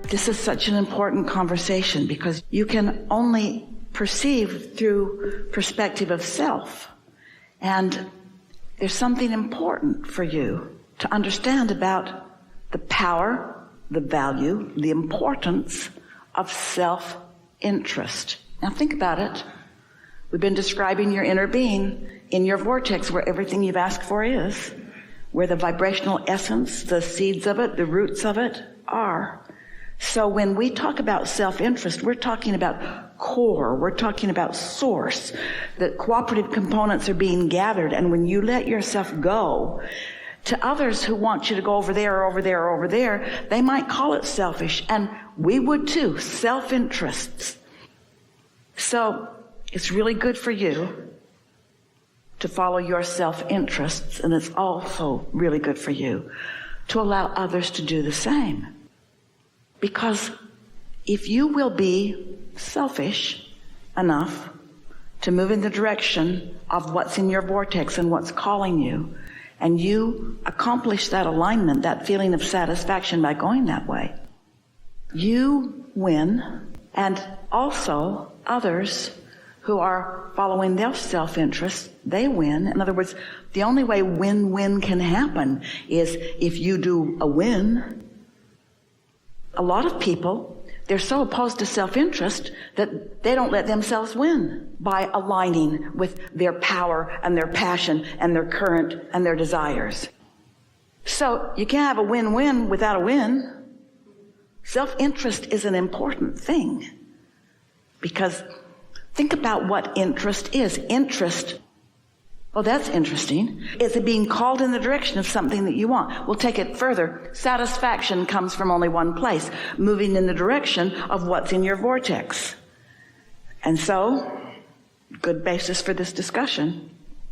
This is such an important conversation because you can only perceive through perspective of self. And there's something important for you to understand about the power, the value, the importance of self-interest. Now think about it. We've been describing your inner being in your vortex where everything you've asked for is, where the vibrational essence, the seeds of it, the roots of it are. So when we talk about self-interest, we're talking about core, we're talking about source. The cooperative components are being gathered, and when you let yourself go to others who want you to go over there or over there or over there, they might call it selfish, and we would too, self-interests. So it's really good for you to follow your self-interests, and it's also really good for you to allow others to do the same. Because if you will be selfish enough to move in the direction of what's in your vortex and what's calling you, and you accomplish that alignment, that feeling of satisfaction by going that way, you win, and also others who are following their self-interest, they win. In other words, the only way win-win can happen is if you do a win. A lot of people, they're so opposed to self-interest that they don't let themselves win by aligning with their power and their passion and their current and their desires. So you can't have a win-win without a win. Self-interest is an important thing because think about what interest is. Interest, well, that's interesting. It's being called in the direction of something that you want. We'll take it further. Satisfaction comes from only one place, moving in the direction of what's in your vortex. And so, good basis for this discussion.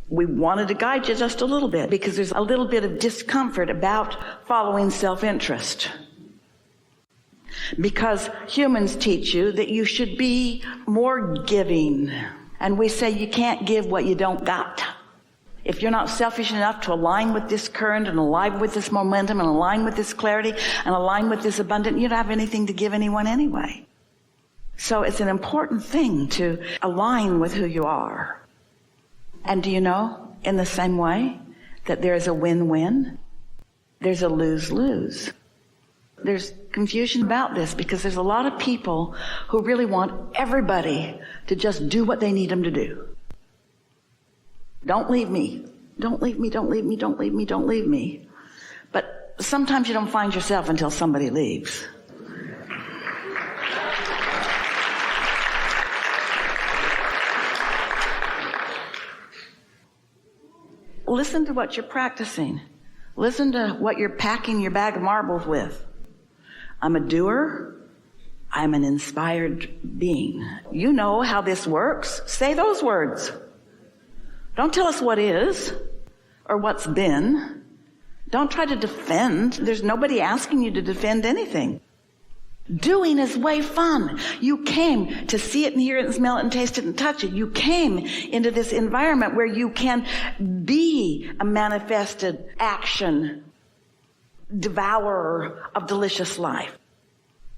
We wanted to guide you just a little bit because there's a little bit of discomfort about following self-interest. Because humans teach you that you should be more giving. And we say you can't give what you don't got. If you're not selfish enough to align with this current and align with this momentum and align with this clarity and align with this abundance, you don't have anything to give anyone anyway. So it's an important thing to align with who you are. And do you know, in the same way that there's a win-win, there's a lose-lose. There's confusion about this because there's a lot of people who really want everybody to just do what they need them to do. Don't leave me. Don't leave me, don't leave me, don't leave me, don't leave me. But sometimes you don't find yourself until somebody leaves. Listen to what you're practicing. Listen to what you're packing your bag of marbles with. I'm a doer. I'm an inspired being. You know how this works. Say those words. Don't tell us what is or what's been. Don't try to defend. There's nobody asking you to defend anything. Doing is way fun. You came to see it and hear it and smell it and taste it and touch it. You came into this environment where you can be a manifested action devourer of delicious life.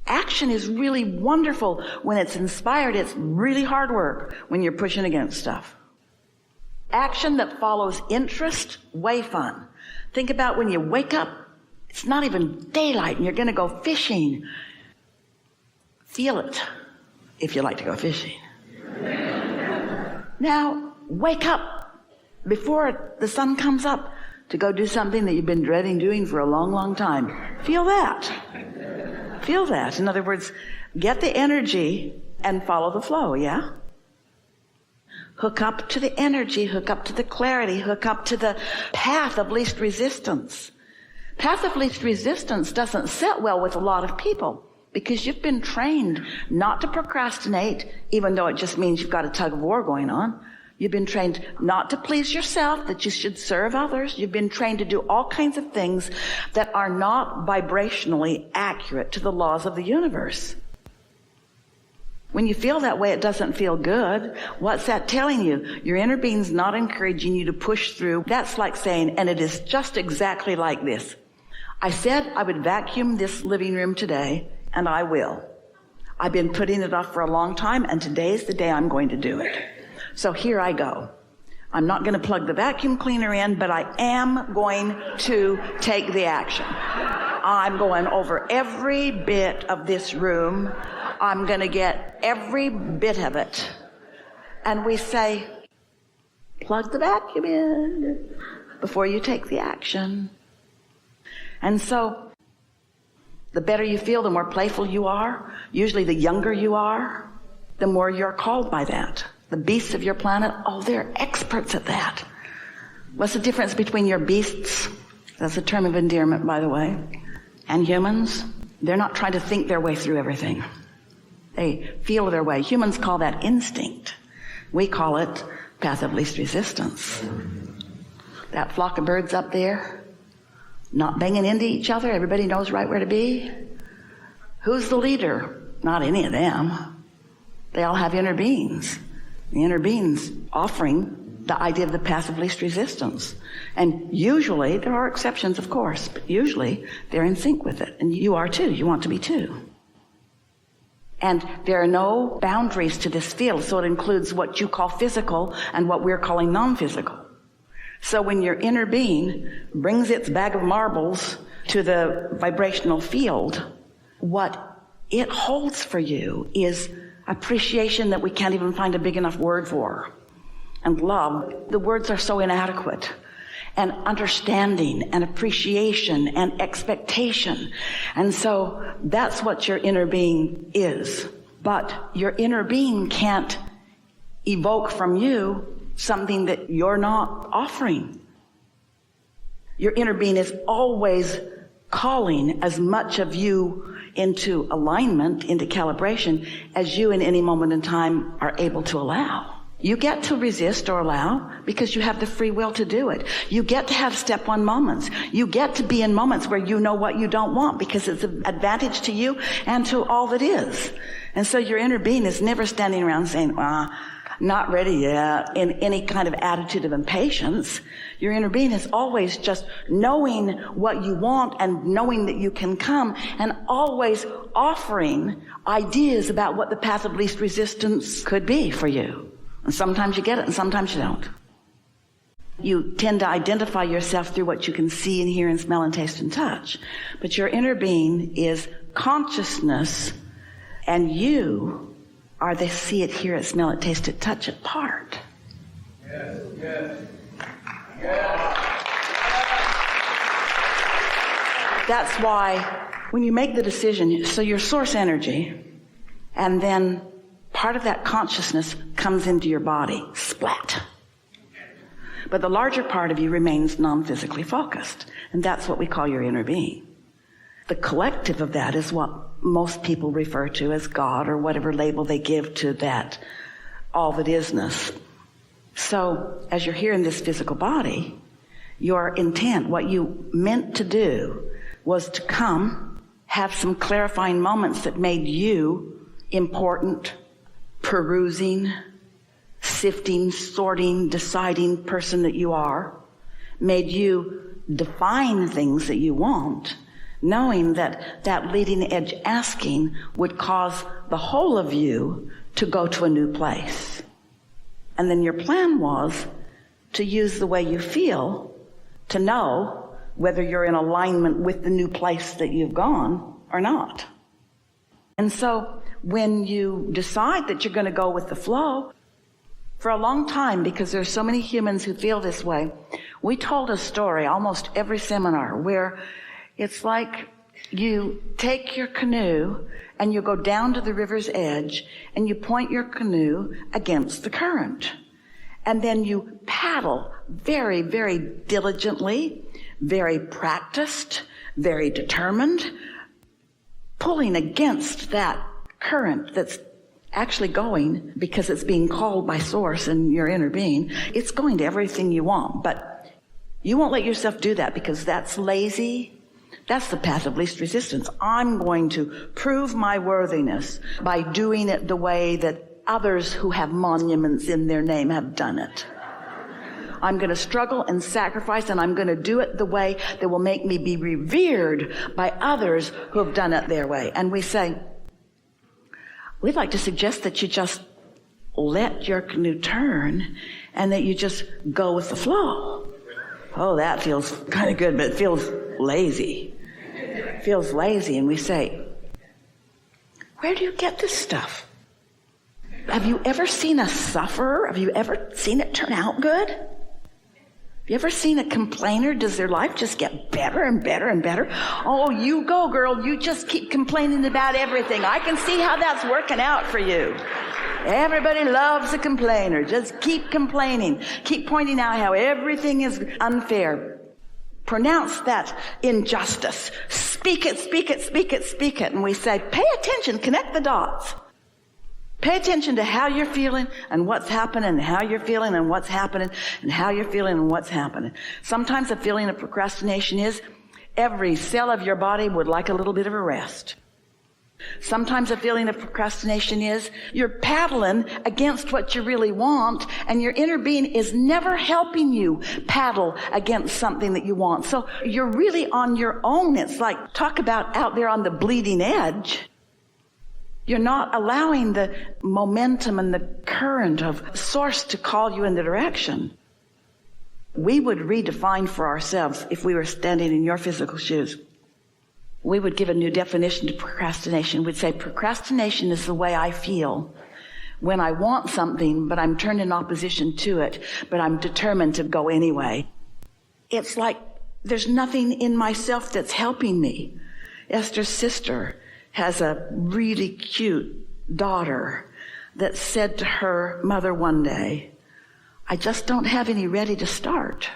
Action is really wonderful when it's inspired. It's really hard work when you're pushing against stuff. Action that follows interest, way fun. Think about when you wake up, it's not even daylight and you're going to go fishing. Feel it if you like to go fishing. Now, wake up before the sun comes up to go do something that you've been dreading doing for a long, long time. Feel that. Feel that. In other words, get the energy and follow the flow, yeah? Hook up to the energy, hook up to the clarity, hook up to the path of least resistance. Path of least resistance doesn't sit well with a lot of people because you've been trained not to procrastinate, even though it just means you've got a tug of war going on. You've been trained not to please yourself, that you should serve others. You've been trained to do all kinds of things that are not vibrationally accurate to the laws of the universe. When you feel that way, it doesn't feel good. What's that telling you? Your inner being's not encouraging you to push through. That's like saying, and it is just exactly like this. I said I would vacuum this living room today, and I will. I've been putting it off for a long time, and today's the day I'm going to do it. So here I go. I'm not going to plug the vacuum cleaner in, but I am going to take the action. I'm going over every bit of this room. I'm going to get every bit of it. And we say, plug the vacuum in before you take the action. And so the better you feel, the more playful you are. Usually the younger you are, the more you're called by that. The beasts of your planet, they're experts at that. What's the difference between your beasts? That's a term of endearment, by the way. And humans? They're not trying to think their way through everything. They feel their way. Humans call that instinct. We call it path of least resistance. That flock of birds up there, not banging into each other. Everybody knows right where to be. Who's the leader? Not any of them. They all have inner beings. The inner beings offering the idea of the path of least resistance. And usually, there are exceptions, of course, but usually they're in sync with it. And you are too. You want to be too. And there are no boundaries to this field, so it includes what you call physical and what we're calling non-physical. So when your inner being brings its bag of marbles to the vibrational field, what it holds for you is appreciation that we can't even find a big enough word for. And love, the words are so inadequate. And understanding and appreciation and expectation. And so that's what your inner being is. But your inner being can't evoke from you something that you're not offering. Your inner being is always calling as much of you into alignment, into calibration, as you in any moment in time are able to allow. You get to resist or allow because you have the free will to do it. You get to have step one moments. You get to be in moments where you know what you don't want because it's an advantage to you and to all that is. And so your inner being is never standing around saying, not ready yet, in any kind of attitude of impatience. Your inner being is always just knowing what you want and knowing that you can come and always offering ideas about what the path of least resistance could be for you. And sometimes you get it and sometimes you don't. You tend to identify yourself through what you can see and hear and smell and taste and touch. But your inner being is consciousness, and you are the see it, hear it, smell it, taste it, touch it part. Yes, yes. Yes. That's why when you make the decision, so your source energy, and then part of that consciousness comes into your body, splat. But the larger part of you remains non-physically focused, and that's what we call your inner being. The collective of that is what most people refer to as God, or whatever label they give to that all that isness. So as you're here in this physical body, your intent, what you meant to do, was to come, have some clarifying moments that made you important, perusing, sifting, sorting, deciding person that you are, made you define things that you want, knowing that that leading edge asking would cause the whole of you to go to a new place. And then your plan was to use the way you feel to know whether you're in alignment with the new place that you've gone or not. And so when you decide that you're going to go with the flow, for a long time, because there's so many humans who feel this way, we told a story almost every seminar where it's like you take your canoe and you go down to the river's edge and you point your canoe against the current. And then you paddle very, very diligently, very practiced, very determined, pulling against that current that's actually going because it's being called by source and your inner being. It's going to everything you want, but you won't let yourself do that because that's lazy. That's the path of least resistance. I'm going to prove my worthiness by doing it the way that others who have monuments in their name have done it. I'm going to struggle and sacrifice, and I'm going to do it the way that will make me be revered by others who have done it their way. And we say, we'd like to suggest that you just let your canoe turn and that you just go with the flow. Oh, that feels kind of good, but it feels lazy. It feels lazy. And we say, where do you get this stuff? Have you ever seen a sufferer? Have you ever seen it turn out good? Have you ever seen a complainer? Does their life just get better and better and better? Oh, you go, girl. You just keep complaining about everything. I can see how that's working out for you. Everybody loves a complainer. Just keep complaining. Keep pointing out how everything is unfair. Pronounce that injustice. Speak it, speak it, speak it, speak it. And we say, pay attention, connect the dots. Pay attention to how you're feeling and what's happening, and how you're feeling and what's happening, and how you're feeling and what's happening. Sometimes a feeling of procrastination is every cell of your body would like a little bit of a rest. Sometimes a feeling of procrastination is you're paddling against what you really want, and your inner being is never helping you paddle against something that you want. So you're really on your own. It's like, talk about out there on the bleeding edge. You're not allowing the momentum and the current of source to call you in the direction. We would redefine for ourselves, if we were standing in your physical shoes, we would give a new definition to procrastination. We'd say procrastination is the way I feel when I want something, but I'm turned in opposition to it, but I'm determined to go anyway. It's like there's nothing in myself that's helping me. Esther's sister has a really cute daughter that said to her mother one day, I just don't have any ready to start.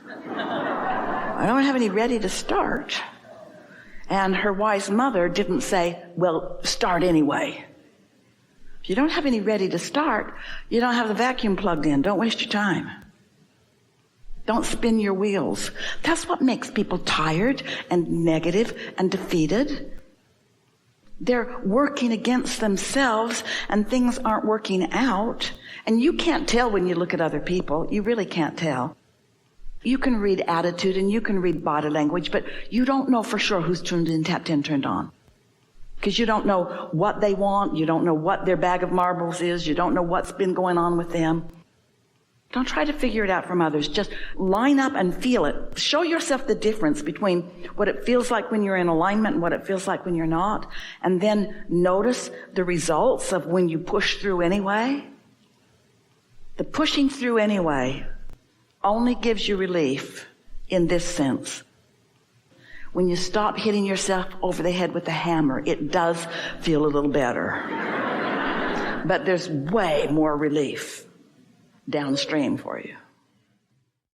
I don't have any ready to start. And her wise mother didn't say, well, start anyway. If you don't have any ready to start, you don't have the vacuum plugged in. Don't waste your time. Don't spin your wheels. That's what makes people tired and negative and defeated. They're working against themselves and things aren't working out. And you can't tell when you look at other people. You really can't tell. You can read attitude and you can read body language, but you don't know for sure who's tuned in, tapped in, turned on. Because you don't know what they want. You don't know what their bag of marbles is. You don't know what's been going on with them. Don't try to figure it out from others. Just line up and feel it. Show yourself the difference between what it feels like when you're in alignment and what it feels like when you're not. And then notice the results of when you push through anyway. The pushing through anyway only gives you relief in this sense. When you stop hitting yourself over the head with a hammer, it does feel a little better. But there's way more relief downstream for you.